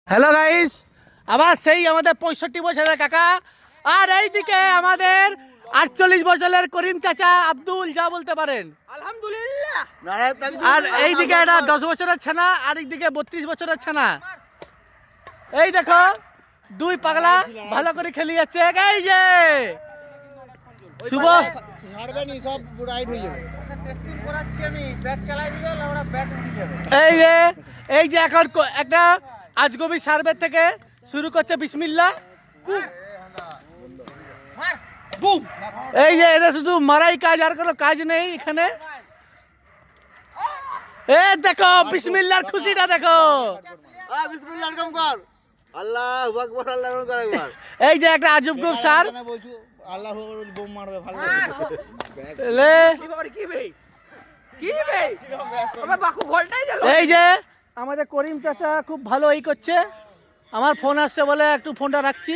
Hello guys, আবার সেই আমাদের 65 বছরের কাকা, আর এইদিকে আমাদের 48 বছরের করিম চাচা আব্দুল, যা বলতে পারেন আলহামদুলিল্লাহ। আর এইদিকে এটা 10 বছরের ছানা, আর এইদিকে 32 বছরের ছানা। এই দেখো দুই পাগলা ভালো করে খেলি যাচ্ছে। এই যে শুভ ছাড়বেনি, সব রাইড হয়ে যাবে। টেস্টিং করাচ্ছি আমি, ব্যাট চালাই দিলে ওরা ব্যাট উড়ে যাবে। এই যে এখন একটা আজগবি সার্ভের থেকে শুরু করছে বিসমিল্লাহ। বুম। এই যে এটা শুধু মারাই কাজ, আর কোনো কাজ নেই এখানে। এ দেখো বিসমিল্লাহর খুশিটা দেখো। বিসমিল্লাহ এরকম কর, আল্লাহু আকবার, আল্লাহু আকবার একবার। এই যে একটা আজব গুব সার বলছো আল্লাহু আকবার, বোম মারবে ভালো লে। কি ভাই আমার বাকু ভোল্টাই গেল। এই যে আমাদের করিম চাচা খুব ভালো করছে। আমার ফোন আসছে বলে একটু ফোনটা রাখছি।